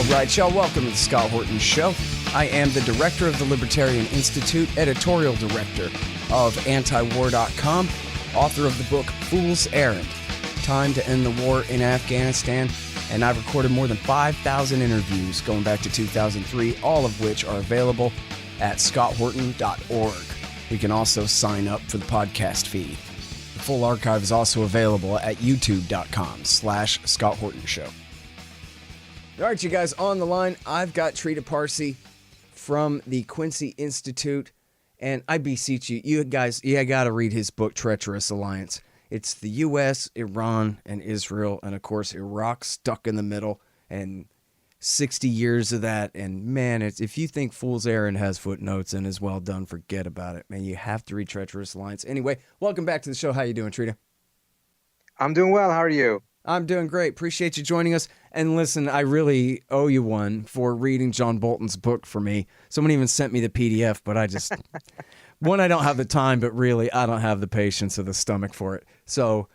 right, y'all. Welcome to the Scott Horton Show. I am the director of the Libertarian Institute, editorial director of antiwar.com, author of the book Fool's Errand, Time to End the War in Afghanistan, and I've recorded more than 5,000 interviews going back to 2003, all of which are available at scotthorton.org. You can also sign up for the podcast feed. The full archive is also available at youtube.com/Scott Horton Show. All right, you guys, on the line, I've got Trita Parsi from the Quincy Institute, and I beseech you, you guys, got to read his book, Treacherous Alliance. It's the U.S., Iran, and Israel, and of course, Iraq stuck in the middle, and 60 years of that, and man, if you think Fool's Errand has footnotes and is well done, forget about it, man. You have to read Treacherous Alliance. Anyway, welcome back to the show. How you doing, Trita? I'm doing well. How are you? I'm doing great. Appreciate you joining us. And listen, I really owe you one for reading John Bolton's book for me. Someone even sent me the PDF, but I just, one, I don't have the time, but really, I don't have the patience or the stomach for it. So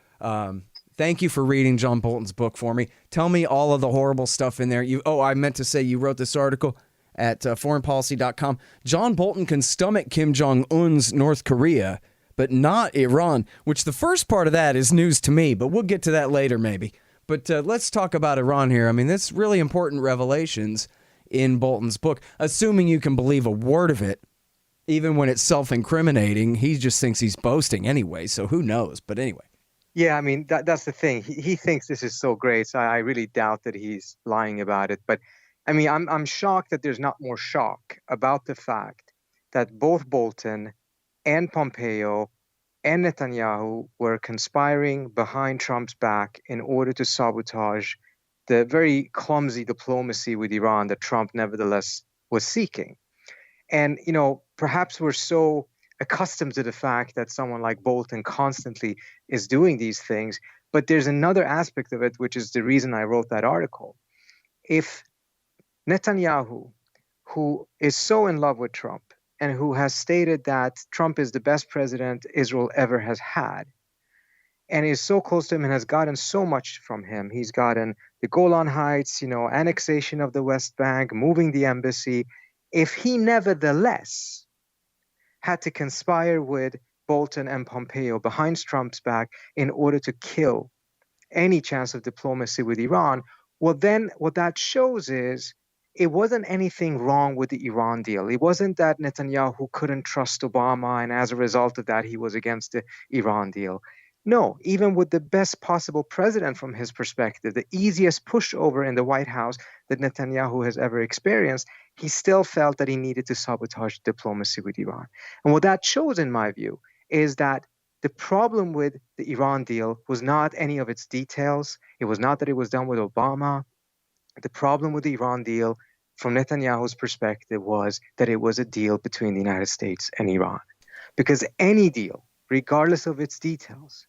thank you for reading John Bolton's book for me. Tell me all of the horrible stuff in there. I meant to say you wrote this article at foreignpolicy.com. John Bolton can stomach Kim Jong-un's North Korea, but not Iran, which the first part of that is news to me, but we'll get to that later maybe. But let's talk about Iran here. I mean, that's really important revelations in Bolton's book, assuming you can believe a word of it, even when it's self-incriminating. He just thinks he's boasting anyway, so who knows? But anyway. Yeah, I mean, that's the thing. He thinks this is so great, so I really doubt that he's lying about it. But, I mean, I'm shocked that there's not more shock about the fact that both Bolton and Pompeo and Netanyahu were conspiring behind Trump's back in order to sabotage the very clumsy diplomacy with Iran that Trump nevertheless was seeking. And, perhaps we're so accustomed to the fact that someone like Bolton constantly is doing these things, but there's another aspect of it, which is the reason I wrote that article. If Netanyahu, who is so in love with Trump, and who has stated that Trump is the best president Israel ever has had, and is so close to him and has gotten so much from him. He's gotten the Golan Heights, annexation of the West Bank, moving the embassy. If he nevertheless had to conspire with Bolton and Pompeo behind Trump's back in order to kill any chance of diplomacy with Iran, well, then what that shows is it wasn't anything wrong with the Iran deal. It wasn't that Netanyahu couldn't trust Obama, and as a result of that, he was against the Iran deal. No, even with the best possible president from his perspective, the easiest pushover in the White House that Netanyahu has ever experienced, he still felt that he needed to sabotage diplomacy with Iran. And what that shows, in my view, is that the problem with the Iran deal was not any of its details. It was not that it was done with Obama. The problem with the Iran deal, from Netanyahu's perspective, was that it was a deal between the United States and Iran. Because any deal, regardless of its details,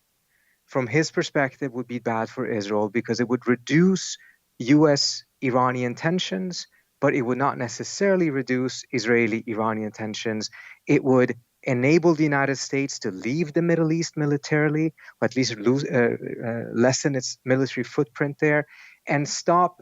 from his perspective would be bad for Israel because it would reduce U.S.-Iranian tensions, but it would not necessarily reduce Israeli-Iranian tensions. It would enable the United States to leave the Middle East militarily, or at least lessen its military footprint there, and stop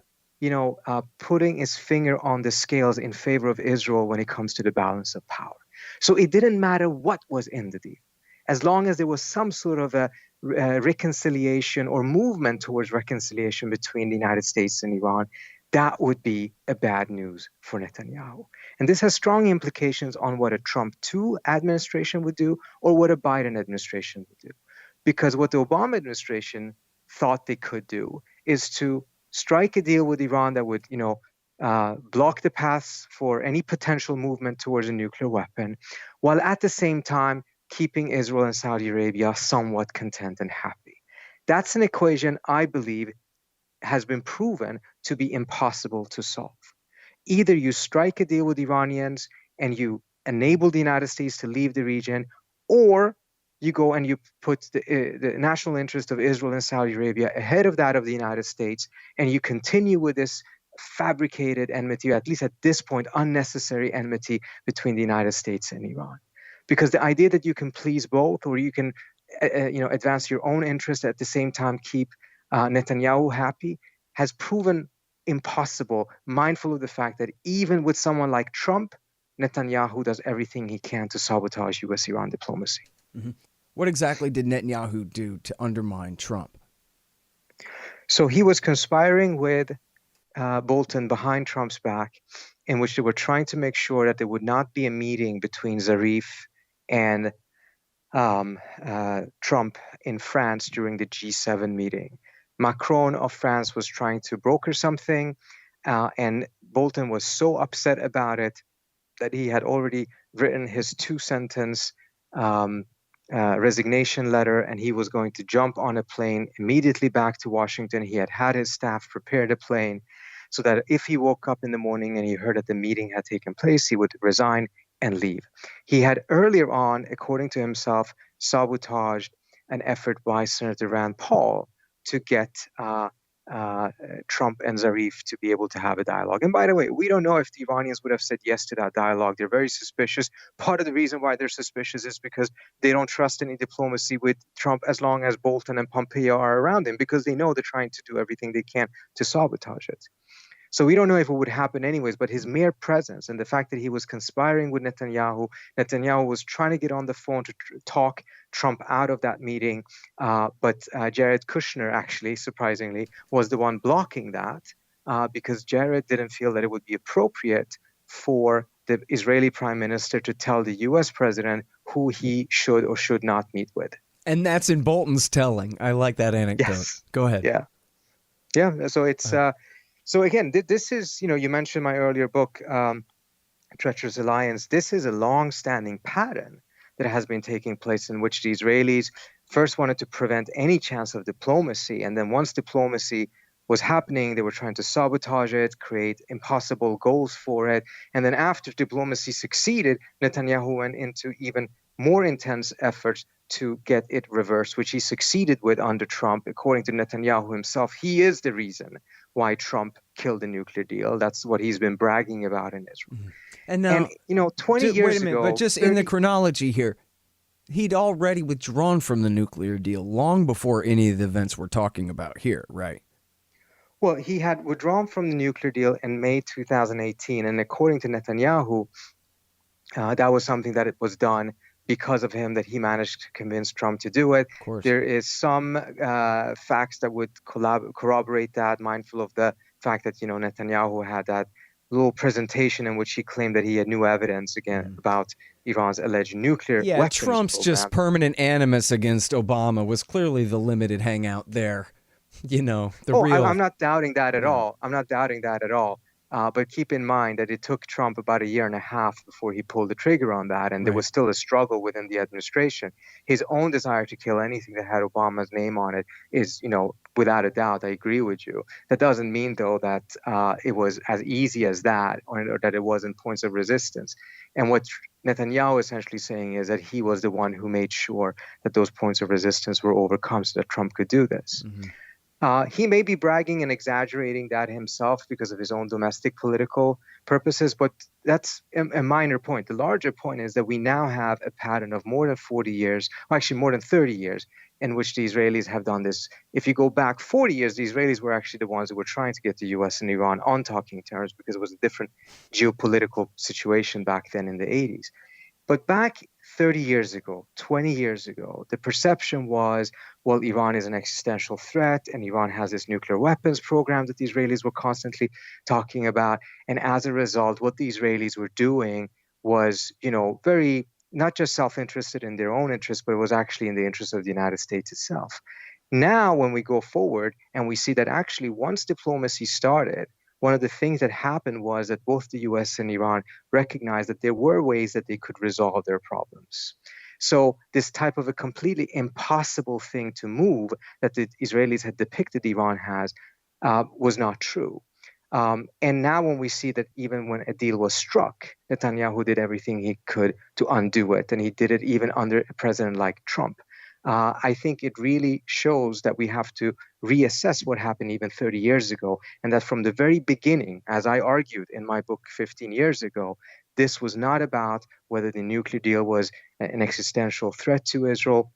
putting its finger on the scales in favor of Israel when it comes to the balance of power. So it didn't matter what was in the deal. As long as there was some sort of a reconciliation or movement towards reconciliation between the United States and Iran, that would be a bad news for Netanyahu. And this has strong implications on what a Trump 2 administration would do or what a Biden administration would do. Because what the Obama administration thought they could do is to strike a deal with Iran that would, block the paths for any potential movement towards a nuclear weapon, while at the same time keeping Israel and Saudi Arabia somewhat content and happy. That's an equation I believe has been proven to be impossible to solve. Either you strike a deal with Iranians and you enable the United States to leave the region, or you go and you put the national interest of Israel and Saudi Arabia ahead of that of the United States, and you continue with this fabricated enmity, or at least at this point, unnecessary enmity between the United States and Iran. Because the idea that you can please both, or you can advance your own interest at the same time keep Netanyahu happy, has proven impossible, mindful of the fact that even with someone like Trump, Netanyahu does everything he can to sabotage US-Iran diplomacy. Mm-hmm. What exactly did Netanyahu do to undermine Trump? So he was conspiring with Bolton behind Trump's back, in which they were trying to make sure that there would not be a meeting between Zarif and Trump in France during the G7 meeting. Macron of France was trying to broker something, and Bolton was so upset about it that he had already written his 2-sentence resignation letter, and he was going to jump on a plane immediately back to Washington. He had his staff prepared a plane so that if he woke up in the morning and he heard that the meeting had taken place, he would resign and leave. He had earlier on, according to himself, sabotaged an effort by Senator Rand Paul to get Trump and Zarif to be able to have a dialogue. And by the way, we don't know if the Iranians would have said yes to that dialogue. They're very suspicious. Part of the reason why they're suspicious is because they don't trust any diplomacy with Trump as long as Bolton and Pompeo are around him, because they know they're trying to do everything they can to sabotage it. So we don't know if it would happen anyways, but his mere presence and the fact that he was conspiring with Netanyahu was trying to get on the phone to talk Trump out of that meeting. But Jared Kushner, actually, surprisingly, was the one blocking that because Jared didn't feel that it would be appropriate for the Israeli prime minister to tell the U.S. president who he should or should not meet with. And that's in Bolton's telling. I like that anecdote. Yes. Go ahead. Yeah. So it's... So again, this is, you mentioned my earlier book, Treacherous Alliance. This is a long-standing pattern that has been taking place in which the Israelis first wanted to prevent any chance of diplomacy. And then once diplomacy was happening, they were trying to sabotage it, create impossible goals for it. And then after diplomacy succeeded, Netanyahu went into even more intense efforts to get it reversed, which he succeeded with under Trump. According to Netanyahu himself, he is the reason why Trump killed the nuclear deal. That's what he's been bragging about in Israel. Mm-hmm. And now, 20 years wait a minute, ago... But just 30... in the chronology here, he'd already withdrawn from the nuclear deal long before any of the events we're talking about here, right? Well, he had withdrawn from the nuclear deal in May 2018. And according to Netanyahu, that was something that it was done because of him, that he managed to convince Trump to do it. Of course. There is some facts that would corroborate that, mindful of the fact that, Netanyahu had that little presentation in which he claimed that he had new evidence again about Iran's alleged nuclear weapons Trump's program. Just permanent animus against Obama was clearly the limited hangout there. I'm not doubting that at all. I'm not doubting that at all. But keep in mind that it took Trump about 1.5 years before he pulled the trigger on that. And there was still a struggle within the administration. His own desire to kill anything that had Obama's name on it is, without a doubt, I agree with you. That doesn't mean, though, that it was as easy as that, or that it wasn't points of resistance. And what Netanyahu essentially saying is that he was the one who made sure that those points of resistance were overcome so that Trump could do this. Mm-hmm. He may be bragging and exaggerating that himself because of his own domestic political purposes, but that's a minor point. The larger point is that we now have a pattern of more than 40 years, or actually more than 30 years, in which the Israelis have done this. If you go back 40 years, the Israelis were actually the ones who were trying to get the U.S. and Iran on talking terms because it was a different geopolitical situation back then in the 80s. But back 30 years ago, 20 years ago, the perception was, well, Iran is an existential threat and Iran has this nuclear weapons program that the Israelis were constantly talking about. And as a result, what the Israelis were doing was, very not just self-interested in their own interests, but it was actually in the interest of the United States itself. Now, when we go forward and we see that actually once diplomacy started, one of the things that happened was that both the U.S. and Iran recognized that there were ways that they could resolve their problems. So this type of a completely impossible thing to move that the Israelis had depicted Iran as was not true. And now when we see that even when a deal was struck, Netanyahu did everything he could to undo it. And he did it even under a president like Trump. I think it really shows that we have to reassess what happened even 30 years ago, and that from the very beginning, as I argued in my book 15 years ago, this was not about whether the nuclear deal was an existential threat to Israel.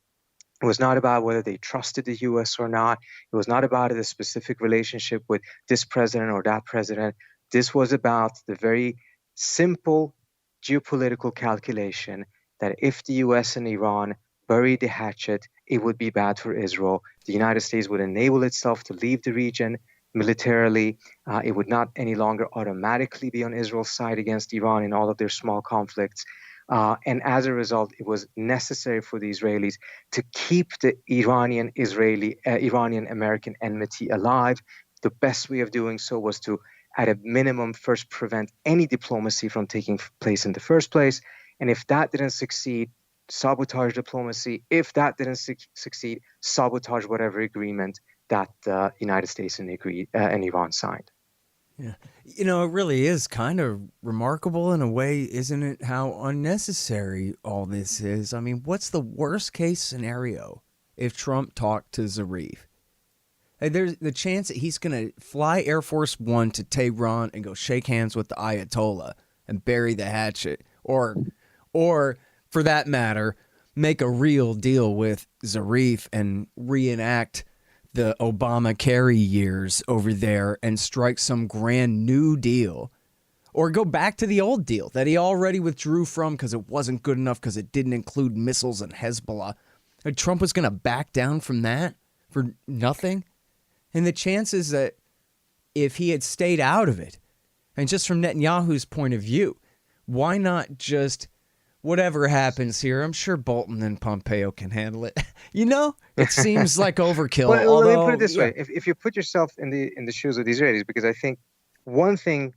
It was not about whether they trusted the US or not. It was not about a specific relationship with this president or that president. This was about the very simple geopolitical calculation that if the US and Iran buried the hatchet, it would be bad for Israel. The United States would enable itself to leave the region militarily. It would not any longer automatically be on Israel's side against Iran in all of their small conflicts. And as a result, it was necessary for the Israelis to keep the Iranian-American enmity alive. The best way of doing so was to, at a minimum, first prevent any diplomacy from taking place in the first place. And if that didn't succeed, sabotage diplomacy. If that didn't succeed, sabotage whatever agreement that the United States and Iran signed. Yeah. You know, it really is kind of remarkable in a way, isn't it, how unnecessary all this is? I mean, what's the worst case scenario if Trump talked to Zarif? Hey, there's the chance that he's going to fly Air Force One to Tehran and go shake hands with the Ayatollah and bury the hatchet. Or for that matter, make a real deal with Zarif and reenact the Obama-Kerry years over there and strike some grand new deal, or go back to the old deal that he already withdrew from because it wasn't good enough because it didn't include missiles and Hezbollah. And Trump was going to back down from that for nothing. And the chances that if he had stayed out of it, and just from Netanyahu's point of view, why not just whatever happens here, I'm sure Bolton and Pompeo can handle it. You know, it seems like overkill. Well, let me put it this way: if you put yourself in the shoes of the Israelis, because I think one thing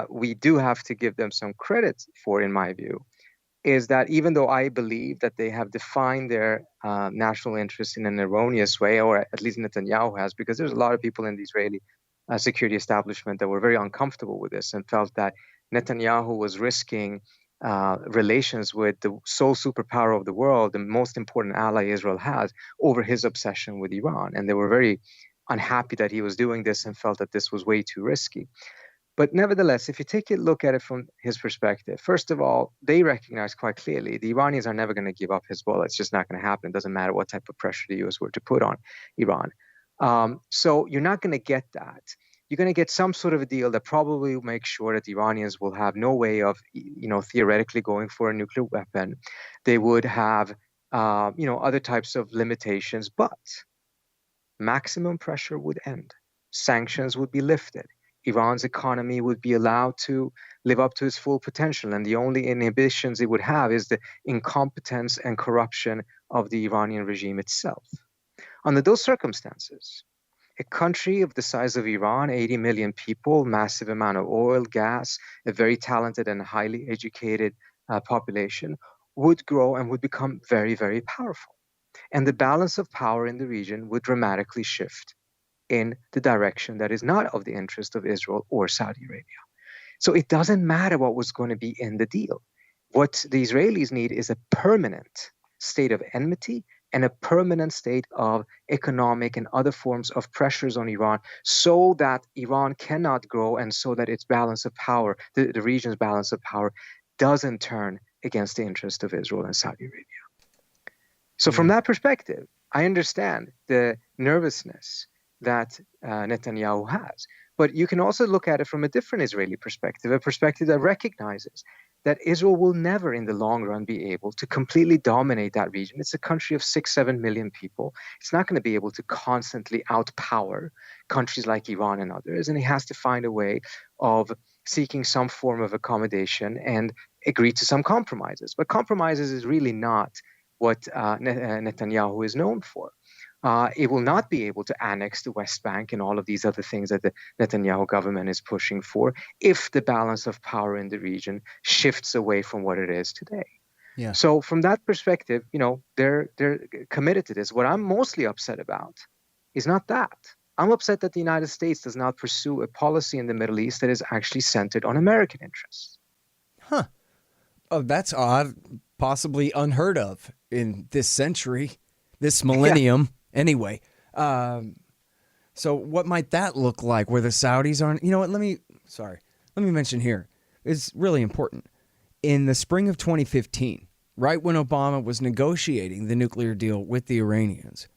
we do have to give them some credit for, in my view, is that even though I believe that they have defined their national interests in an erroneous way, or at least Netanyahu has, because there's a lot of people in the Israeli security establishment that were very uncomfortable with this and felt that Netanyahu was risking relations with the sole superpower of the world, the most important ally Israel has, over his obsession with Iran. And they were very unhappy that he was doing this and felt that this was way too risky. But nevertheless, if you take a look at it from his perspective, first of all, they recognize quite clearly the Iranians are never going to give up Hezbollah. It's just not going to happen. It doesn't matter what type of pressure the US were to put on Iran. So you're not going to get that. You're going to get some sort of a deal that probably will make sure that the Iranians will have no way of, theoretically going for a nuclear weapon. They would have, other types of limitations, but maximum pressure would end. Sanctions would be lifted. Iran's economy would be allowed to live up to its full potential. And the only inhibitions it would have is the incompetence and corruption of the Iranian regime itself. Under those circumstances, a country of the size of Iran, 80 million people, massive amount of oil, gas, a very talented and highly educated population, would grow and would become very, very powerful. And the balance of power in the region would dramatically shift in the direction that is not of the interest of Israel or Saudi Arabia. So it doesn't matter what was going to be in the deal. What the Israelis need is a permanent state of enmity and a permanent state of economic and other forms of pressures on Iran, so that Iran cannot grow and so that its balance of power, the region's balance of power, doesn't turn against the interest of Israel and Saudi Arabia. So from that perspective, I understand the nervousness that Netanyahu has. But you can also look at it from a different Israeli perspective, a perspective that recognizes that Israel will never in the long run be able to completely dominate that region. It's a country of 6-7 million people. It's not going to be able to constantly outpower countries like Iran and others. And it has to find a way of seeking some form of accommodation and agree to some compromises. But compromises is really not what Netanyahu is known for. It will not be able to annex the West Bank and all of these other things that the Netanyahu government is pushing for if the balance of power in the region shifts away from what it is today. Yeah. So from that perspective, they're committed to this. What I'm mostly upset about is not that. I'm upset that the United States does not pursue a policy in the Middle East that is actually centered on American interests. Huh. Oh, that's odd. Possibly unheard of in this century, this millennium. Yeah. Anyway, so what might that look like where the Saudis aren't? You know what? Let me mention here. It's really important. In the spring of 2015, right when Obama was negotiating the nuclear deal with the Iranians,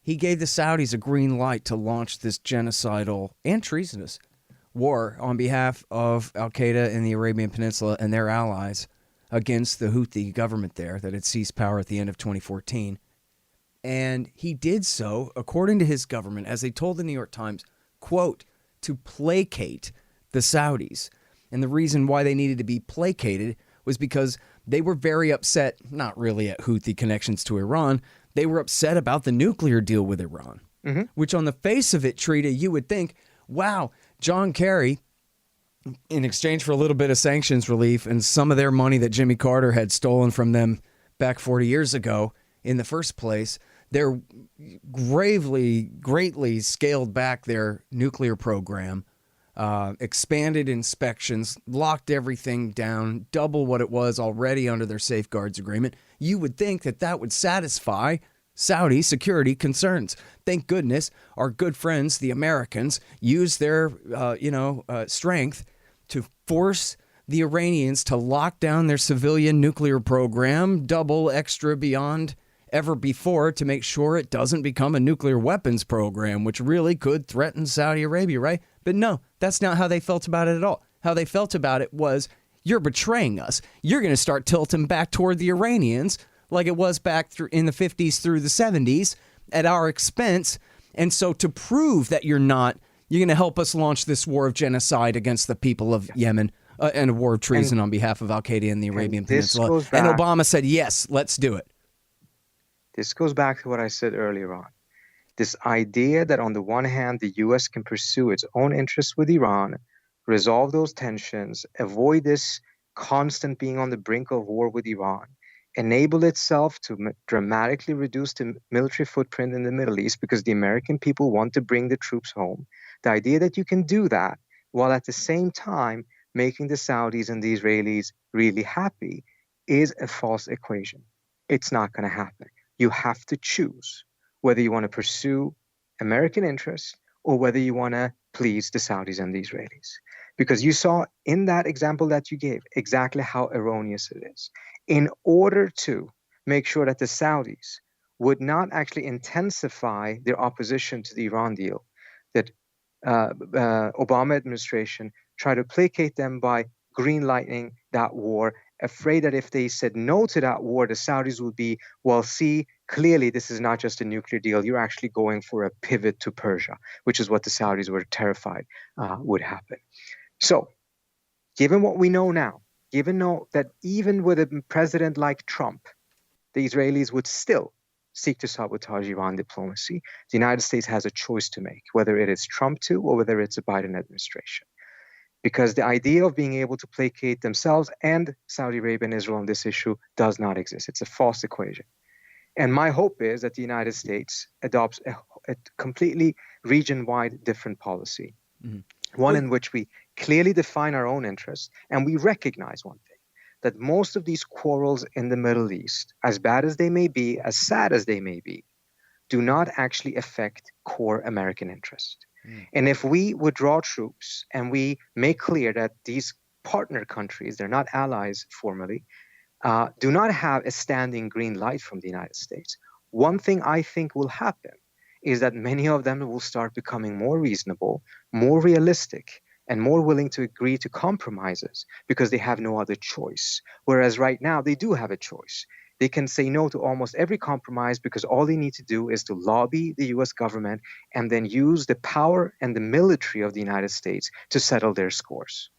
he gave the Saudis a green light to launch this genocidal and treasonous war on behalf of al-Qaeda in the Arabian Peninsula and their allies against the Houthi government there that had seized power at the end of 2014. And he did so, according to his government, as they told the New York Times, quote, to placate the Saudis. And the reason why they needed to be placated was because they were very upset, not really at Houthi connections to Iran, they were upset about the nuclear deal with Iran, which on the face of it, Trita, you would think, wow, John Kerry, in exchange for a little bit of sanctions relief and some of their money that Jimmy Carter had stolen from them back 40 years ago in the first place, they're greatly scaled back their nuclear program, expanded inspections, locked everything down, double what it was already under their safeguards agreement. You would think that that would satisfy Saudi security concerns. Thank goodness our good friends, the Americans, used their strength to force the Iranians to lock down their civilian nuclear program, double extra beyond ever before, to make sure it doesn't become a nuclear weapons program, which really could threaten Saudi Arabia, right? But no, that's not how they felt about it at all. How they felt about it was, you're betraying us. You're going to start tilting back toward the Iranians like it was back through in the 50s through the 70s at our expense. And so to prove that you're going to help us launch this war of genocide against the people of Yemen and a war of treason on behalf of al-Qaeda in the Arabian Peninsula. And Obama said, yes, let's do it. This goes back to what I said earlier on. This idea that on the one hand, the U.S. can pursue its own interests with Iran, resolve those tensions, avoid this constant being on the brink of war with Iran, enable itself to dramatically reduce the military footprint in the Middle East because the American people want to bring the troops home. The idea that you can do that while at the same time making the Saudis and the Israelis really happy is a false equation. It's not going to happen. You have to choose whether you want to pursue American interests or whether you want to please the Saudis and the Israelis. Because you saw in that example that you gave exactly how erroneous it is. In order to make sure that the Saudis would not actually intensify their opposition to the Iran deal, that Obama administration tried to placate them by green-lighting that war, afraid that if they said no to that war, the Saudis would be, well, see, clearly this is not just a nuclear deal. You're actually going for a pivot to Persia, which is what the Saudis were terrified would happen. So, given what we know now, given that even with a president like Trump, the Israelis would still seek to sabotage Iran diplomacy, the United States has a choice to make, whether it is Trump too or whether it's a Biden administration. Because the idea of being able to placate themselves and Saudi Arabia and Israel on this issue does not exist. It's a false equation. And my hope is that the United States adopts a completely region-wide different policy, one in which we clearly define our own interests and we recognize one thing, that most of these quarrels in the Middle East, as bad as they may be, as sad as they may be, do not actually affect core American interests. And if we withdraw troops and we make clear that these partner countries, they're not allies formally, do not have a standing green light from the United States, one thing I think will happen is that many of them will start becoming more reasonable, more realistic, and more willing to agree to compromises because they have no other choice. Whereas right now, they do have a choice. They can say no to almost every compromise because all they need to do is to lobby the U.S. government and then use the power and the military of the United States to settle their scores.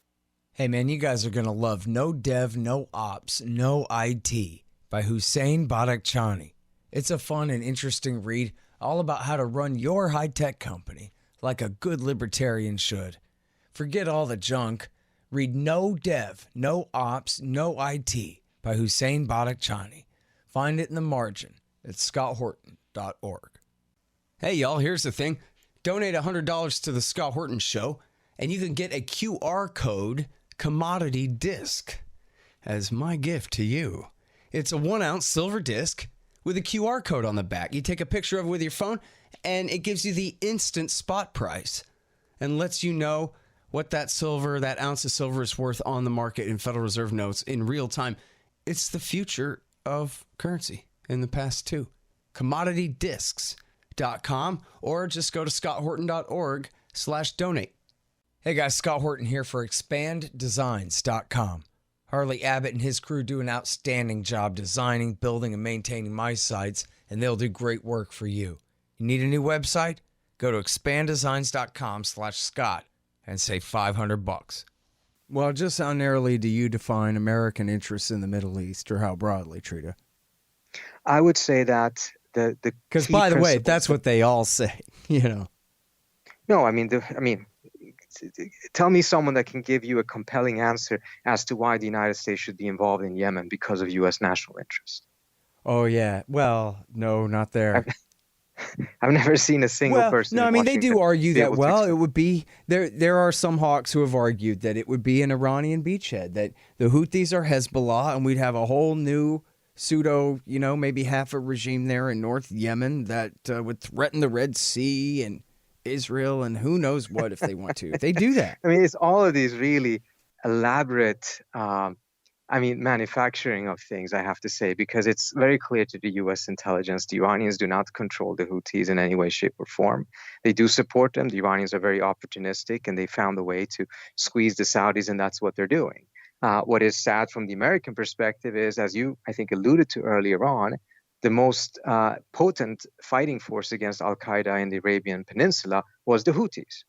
Hey, man, you guys are going to love No Dev, No Ops, No IT by Hussein Badakhshani. It's a fun and interesting read all about how to run your high-tech company like a good libertarian should. Forget all the junk. Read No Dev, No Ops, No IT by Hussein Badakhshani. Find it in the margin at scotthorton.org. Hey, y'all, here's the thing. Donate $100 to the Scott Horton Show, and you can get a QR code commodity disc as my gift to you. It's a 1-ounce silver disc with a QR code on the back. You take a picture of it with your phone, and it gives you the instant spot price and lets you know what that ounce of silver is worth on the market in Federal Reserve notes in real time. It's the future of currency in the past too. CommodityDiscs.com, or just go to scotthorton.org/donate. Hey guys, Scott Horton here for ExpandDesigns.com. Harley Abbott and his crew do an outstanding job designing, building, and maintaining my sites, and they'll do great work for you. You need a new website? Go to ExpandDesigns.com/Scott and save $500. Well, just how narrowly do you define American interests in the Middle East, or how broadly, Trita? I would say that because, by the way, that's what they all say, you know. No, I mean, tell me someone that can give you a compelling answer as to why the United States should be involved in Yemen because of U.S. national interest. Oh, yeah. Well, no, not there. I've never seen a single person. No, I mean, they do argue that, well, it would be, there are some hawks who have argued that it would be an Iranian beachhead, that the Houthis are Hezbollah, and we'd have a whole new pseudo, maybe half a regime there in North Yemen that would threaten the Red Sea and Israel and who knows what if they want to. They do that. I mean, it's all of these really elaborate, manufacturing of things, I have to say, because it's very clear to the U.S. intelligence the Iranians do not control the Houthis in any way, shape, or form. They do support them. The Iranians are very opportunistic, and they found a way to squeeze the Saudis, and that's what they're doing. What is sad from the American perspective is, as you, I think, alluded to earlier on, the most potent fighting force against al-Qaeda in the Arabian Peninsula was the Houthis.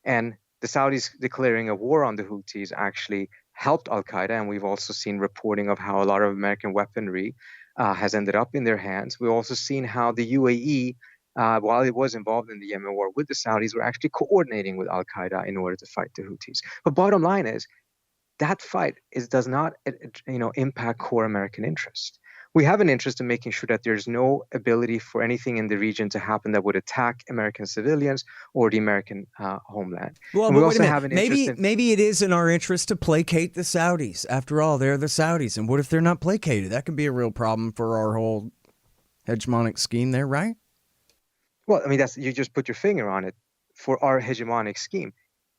And the Saudis declaring a war on the Houthis actually helped al-Qaeda, and we've also seen reporting of how a lot of American weaponry has ended up in their hands. We've also seen how the UAE, while it was involved in the Yemen war with the Saudis, were actually coordinating with al-Qaeda in order to fight the Houthis. But bottom line is, that fight does not impact core American interest. We have an interest in making sure that there's no ability for anything in the region to happen that would attack American civilians or the American homeland. Well, but wait a minute. Maybe it is in our interest to placate the Saudis. After all, they're the Saudis. And what if they're not placated? That could be a real problem for our whole hegemonic scheme there, right? Well, I mean, you just put your finger on it. For our hegemonic scheme,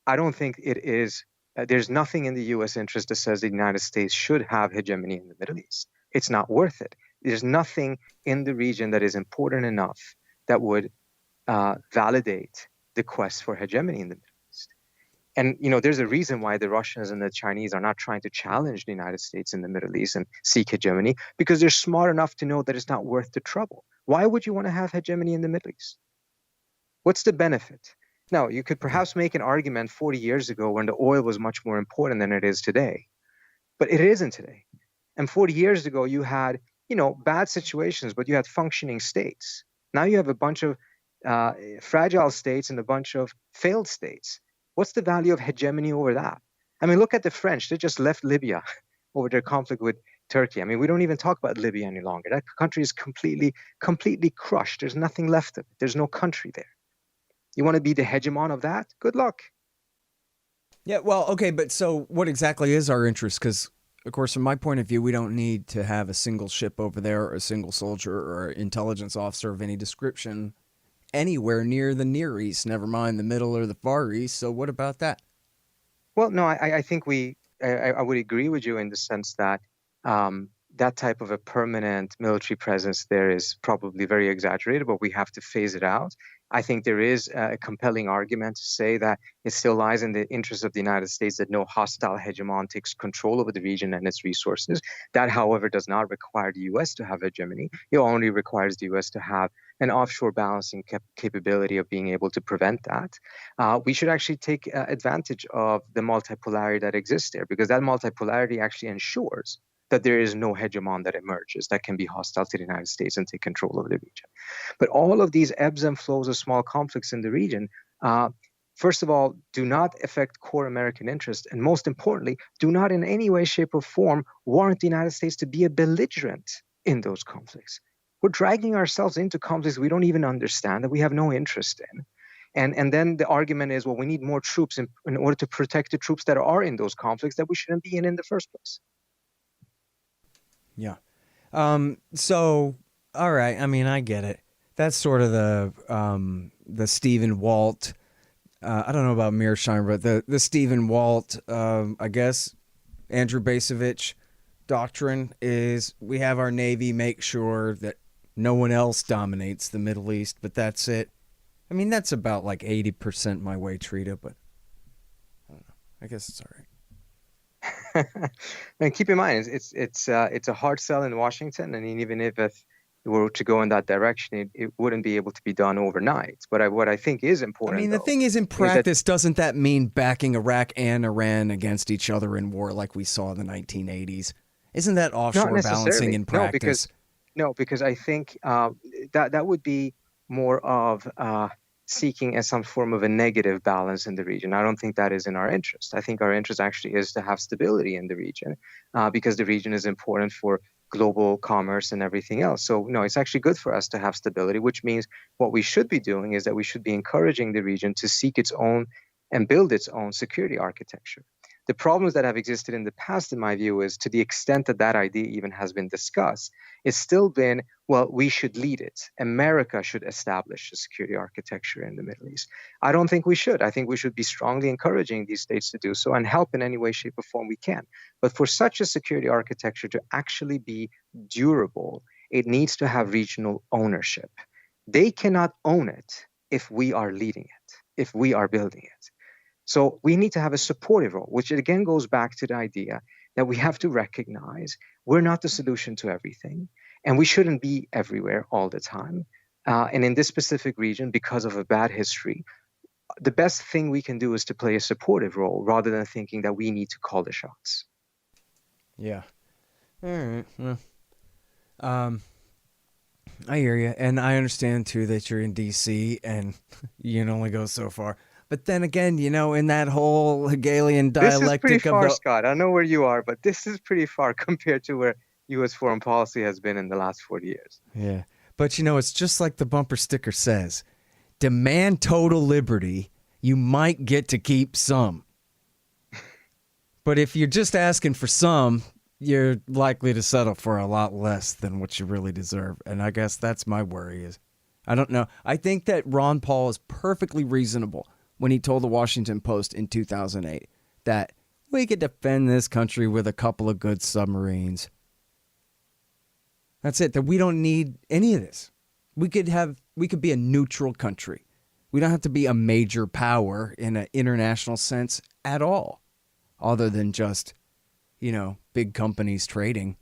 I don't think it is. There's nothing in the U.S. interest that says the United States should have hegemony in the Middle East. It's not worth it. There's nothing in the region that is important enough that would validate the quest for hegemony in the Middle East. And, there's a reason why the Russians and the Chinese are not trying to challenge the United States in the Middle East and seek hegemony, because they're smart enough to know that it's not worth the trouble. Why would you want to have hegemony in the Middle East? What's the benefit? Now, you could perhaps make an argument 40 years ago when the oil was much more important than it is today. But it isn't today. And 40 years ago, you had, bad situations, but you had functioning states. Now you have a bunch of fragile states and a bunch of failed states. What's the value of hegemony over that? I mean, look at the French. They just left Libya over their conflict with Turkey. I mean, we don't even talk about Libya any longer. That country is completely crushed. There's nothing left of it. There's no country there. You want to be the hegemon of that? Good luck. Yeah, well, okay, but so what exactly is our interest? Because, of course, from my point of view, we don't need to have a single ship over there or a single soldier or intelligence officer of any description anywhere near the Near East, never mind the Middle or the Far East. So what about that? Well, no, I think I would agree with you in the sense that that type of a permanent military presence there is probably very exaggerated, but we have to phase it out. I think there is a compelling argument to say that it still lies in the interest of the United States that no hostile hegemon takes control over the region and its resources. That, however, does not require the U.S. to have hegemony. It only requires the U.S. to have an offshore balancing capability of being able to prevent that. We should actually take advantage of the multipolarity that exists there, because that multipolarity actually ensures that there is no hegemon that emerges that can be hostile to the United States and take control of the region. But all of these ebbs and flows of small conflicts in the region, first of all, do not affect core American interests. And most importantly, do not in any way, shape, or form warrant the United States to be a belligerent in those conflicts. We're dragging ourselves into conflicts we don't even understand, that we have no interest in. And then the argument is, well, we need more troops in order to protect the troops that are in those conflicts that we shouldn't be in the first place. Yeah. So, all right. I mean, I get it. That's sort of the Stephen Walt. I don't know about Mearsheimer, but the Stephen Walt, I guess, Andrew Bacevich doctrine is we have our Navy make sure that no one else dominates the Middle East, but that's it. I mean, that's about like 80% my way, Trita, but I don't know. I guess it's all right. And keep in mind, it's a hard sell in Washington, and even if it were to go in that direction, it wouldn't be able to be done overnight. But what I think is important, I mean, the thing is, in practice, doesn't that mean backing Iraq and Iran against each other in war like we saw in the 1980s? Isn't that offshore balancing in practice? No, because I think that would be more of seeking some form of a negative balance in the region. I don't think that is in our interest. I think our interest actually is to have stability in the region because the region is important for global commerce and everything else. So, no, it's actually good for us to have stability, which means what we should be doing is that we should be encouraging the region to seek its own and build its own security architecture. The problems that have existed in the past, in my view, is to the extent that that idea even has been discussed, it's still been, well, we should lead it. America should establish a security architecture in the Middle East. I don't think we should. I think we should be strongly encouraging these states to do so and help in any way, shape, or form we can. But for such a security architecture to actually be durable, it needs to have regional ownership. They cannot own it if we are leading it, if we are building it. So we need to have a supportive role, which again goes back to the idea that we have to recognize we're not the solution to everything, and we shouldn't be everywhere all the time. And in this specific region, because of a bad history, the best thing we can do is to play a supportive role rather than thinking that we need to call the shots. Yeah. All right. Well, I hear you, and I understand too that you're in D.C. and you can only go so far. But then again, you know, in that whole Hegelian dialectic this is pretty far, Scott. I know where you are, but this is pretty far compared to where U.S. foreign policy has been in the last 40 years. Yeah. But, you know, it's just like the bumper sticker says, demand total liberty, you might get to keep some. But if you're just asking for some, you're likely to settle for a lot less than what you really deserve. And I guess that's my worry is, I don't know. I think that Ron Paul is perfectly reasonable when he told the Washington Post in 2008 that we could defend this country with a couple of good submarines. That's it, that we don't need any of this. We could be a neutral country. We don't have to be a major power in an international sense at all, other than just, you know, big companies trading.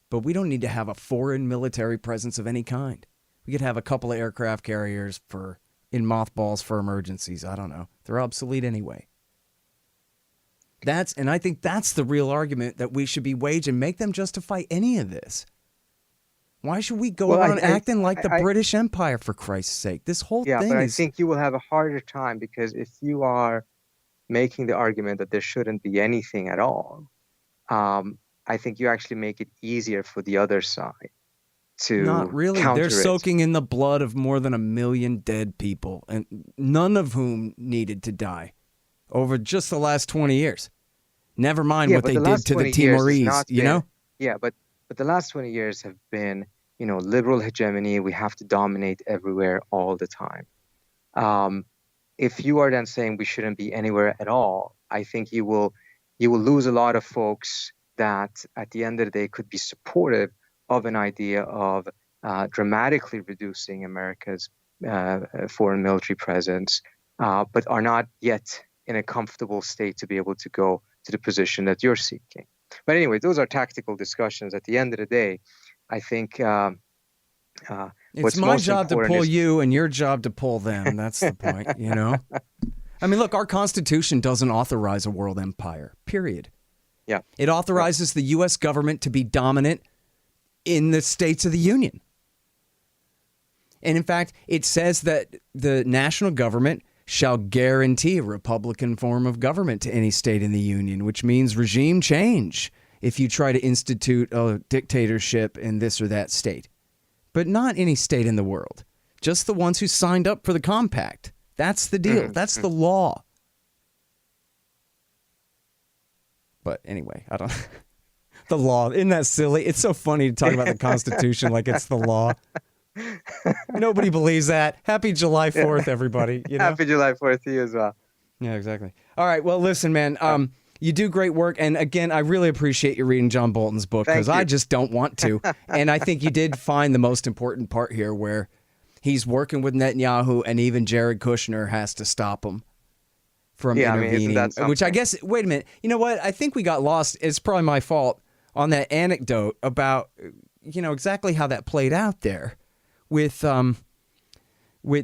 But we don't need to have a foreign military presence of any kind. We could have a couple of aircraft carriers in mothballs for emergencies. I don't know. They're obsolete anyway. And I think that's the real argument that we should be waging. Make them justify any of this. Why should we go around acting like the British Empire, for Christ's sake? This whole thing but I think you will have a harder time because if you are making the argument that there shouldn't be anything at all, I think you actually make it easier for the other side to not really. They're soaking in the blood of more than 1 million dead people, and none of whom needed to die over just the last 20 years. Never mind what they did to the Timorese, you know? Yeah, but the last 20 years have been, you know, liberal hegemony. We have to dominate everywhere all the time. If you are then saying we shouldn't be anywhere at all, I think you will lose a lot of folks that at the end of the day could be supportive of an idea of dramatically reducing America's foreign military presence, but are not yet in a comfortable state to be able to go to the position that you're seeking. But anyway, those are tactical discussions. At the end of the day, I think it's my job to pull you and your job to pull them. That's the point, you know? I mean, look, our Constitution doesn't authorize a world empire, period. Yeah. It authorizes the U.S. government to be dominant in the states of the Union. And in fact, it says that the national government shall guarantee a republican form of government to any state in the Union, which means regime change if you try to institute a dictatorship in this or that state. But not any state in the world, just the ones who signed up for the compact. That's the deal. That's the law. But anyway, I don't... The law. Isn't that silly? It's so funny to talk about the Constitution like it's the law. Nobody believes that. Happy July 4th, everybody. You know? Happy July 4th to you as well. Yeah, exactly. All right. Well, listen, man. You do great work. And again, I really appreciate you reading John Bolton's book Thank because you. I just don't want to. And I think you did find the most important part here where he's working with Netanyahu and even Jared Kushner has to stop him from intervening. Isn't that something? Which I guess, wait a minute. You know what? I think we got lost. It's probably my fault on that anecdote about, exactly how that played out there with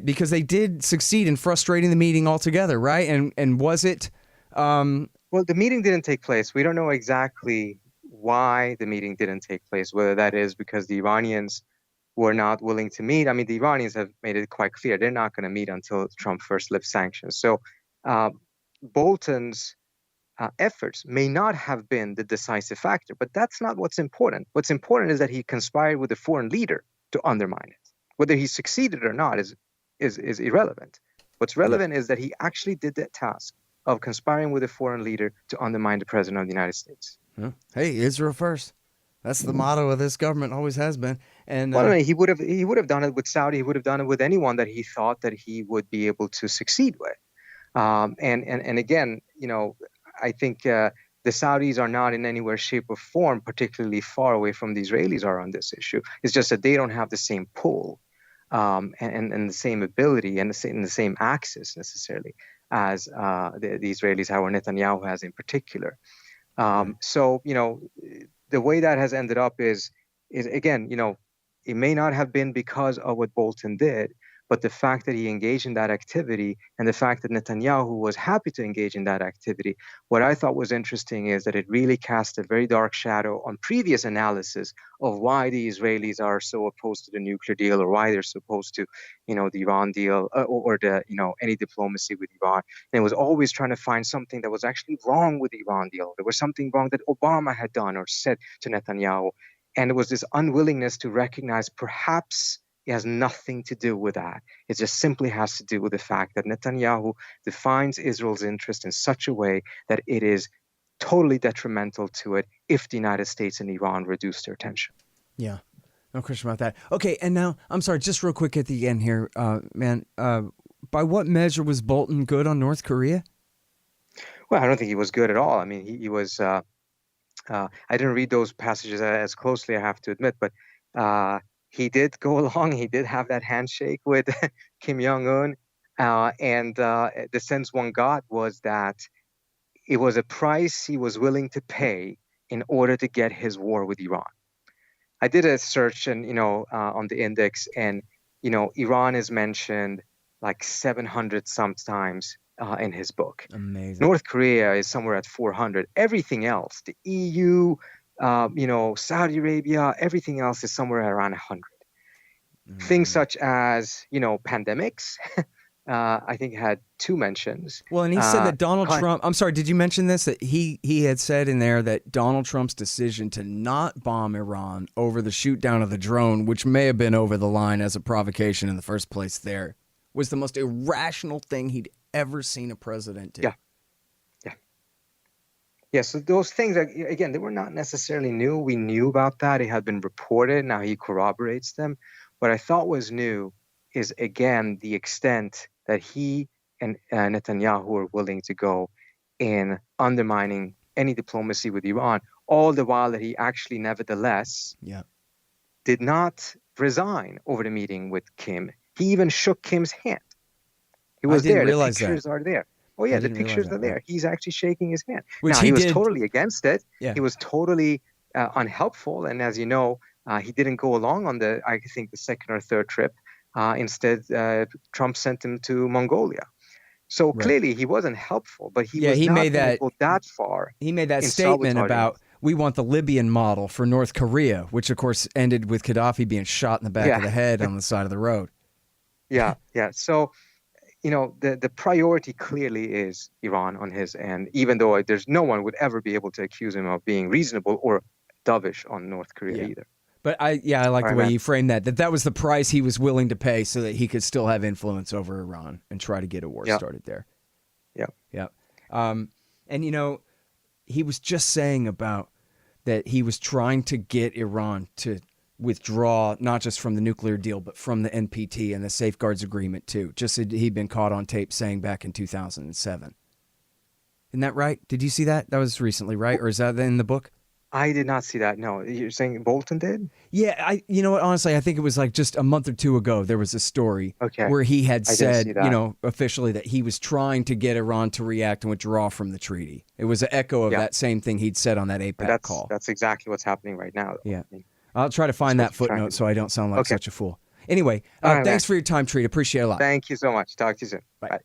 because they did succeed in frustrating the meeting altogether, right? And was it... Well, the meeting didn't take place. We don't know exactly why the meeting didn't take place, whether that is because the Iranians were not willing to meet. I mean, the Iranians have made it quite clear they're not going to meet until Trump first lifts sanctions. So Bolton's efforts may not have been the decisive factor, but that's not what's important. What's important is that he conspired with a foreign leader to undermine it. Whether he succeeded or not is irrelevant. What's relevant is that he actually did that task of conspiring with a foreign leader to undermine the president of the United States. Hey, Israel first. That's the motto of this government, always has been. And he would have done it with Saudi. He would have done it with anyone that he thought that he would be able to succeed with. And again, I think the Saudis are not in anywhere, shape, or form particularly far away from the Israelis are on this issue. It's just that they don't have the same pull and the same ability and the same access necessarily as the Israelis have, or Netanyahu has in particular. So, the way that has ended up is again, it may not have been because of what Bolton did, but the fact that he engaged in that activity and the fact that Netanyahu was happy to engage in that activity, what I thought was interesting is that it really cast a very dark shadow on previous analysis of why the Israelis are so opposed to the nuclear deal or why they're so opposed to, the Iran deal or the, any diplomacy with Iran. And it was always trying to find something that was actually wrong with the Iran deal. There was something wrong that Obama had done or said to Netanyahu. And it was this unwillingness to recognize perhaps it has nothing to do with that. It just simply has to do with the fact that Netanyahu defines Israel's interest in such a way that it is totally detrimental to it if the United States and Iran reduce their tension. Yeah, no question about that. Okay, and now, I'm sorry, just real quick at the end here, by what measure was Bolton good on North Korea? Well, I don't think he was good at all. I mean, he was, I didn't read those passages as closely, I have to admit, but he did go along. He did have that handshake with Kim Jong-un. And the sense one got was that it was a price he was willing to pay in order to get his war with Iran. I did a search and, on the index, and, Iran is mentioned like 700 sometimes in his book. Amazing. North Korea is somewhere at 400. Everything else, the EU, Saudi Arabia, everything else is somewhere around 100. Things such as, pandemics, I think had 2 mentions. Well, and he said that Donald Trump, I'm sorry, did you mention this? That he had said in there that Donald Trump's decision to not bomb Iran over the shoot down of the drone, which may have been over the line as a provocation in the first place there, was the most irrational thing he'd ever seen a president do. Yeah. Yeah, so those things, again, they were not necessarily new. We knew about that. It had been reported. Now he corroborates them. What I thought was new is, again, the extent that he and Netanyahu are willing to go in undermining any diplomacy with Iran, all the while that he actually nevertheless did not resign over the meeting with Kim. He even shook Kim's hand. He was there. The pictures are there. Oh, yeah, the pictures are there. He's actually shaking his hand. Now, he was totally against it. Yeah. He was totally unhelpful. And as you know, he didn't go along on I think, the second or third trip. Instead, Trump sent him to Mongolia. So clearly he wasn't helpful, but he was not going to go that far. He made that statement about, we want the Libyan model for North Korea, which, of course, ended with Gaddafi being shot in the back of the head on the side of the road. Yeah. So... the priority clearly is Iran on his end, even though there's no one would ever be able to accuse him of being reasonable or dovish on North Korea either. But I like the way you framed that was the price he was willing to pay so that he could still have influence over Iran and try to get a war started there. Yeah. And, he was just saying about that he was trying to get Iran to withdraw not just from the nuclear deal, but from the NPT and the safeguards agreement too. Just he'd been caught on tape saying back in 2007. Isn't that right? Did you see that? That was recently, right? Or is that in the book? I did not see that. No, you're saying Bolton did? Yeah, you know what, honestly, I think it was like just a month or two ago, there was a story Okay. where he had I didn't see said, that. officially that he was trying to get Iran to react and withdraw from the treaty. It was an echo of Yeah. that same thing he'd said on that APAC call. That's exactly what's happening right now. Yeah. I mean, I'll try to find that that's what you're trying footnote to so I don't sound like Okay. such a fool. Anyway, All right, thanks man. for your time, Trita. Appreciate it a lot. Thank you so much. Talk to you soon. Bye. Bye.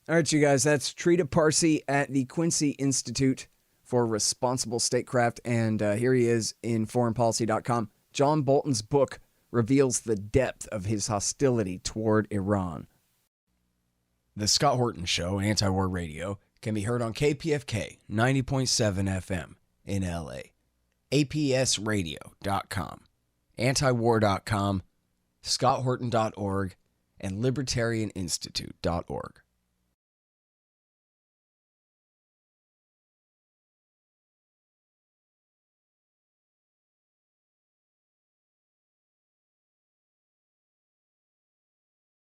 All right, you guys, that's Trita Parsi at the Quincy Institute for Responsible Statecraft, and here he is in foreignpolicy.com. John Bolton's book reveals the depth of his hostility toward Iran. The Scott Horton Show, Anti-War Radio, can be heard on KPFK 90.7 FM in LA, APSradio.com, antiwar.com, scotthorton.org, and libertarianinstitute.org.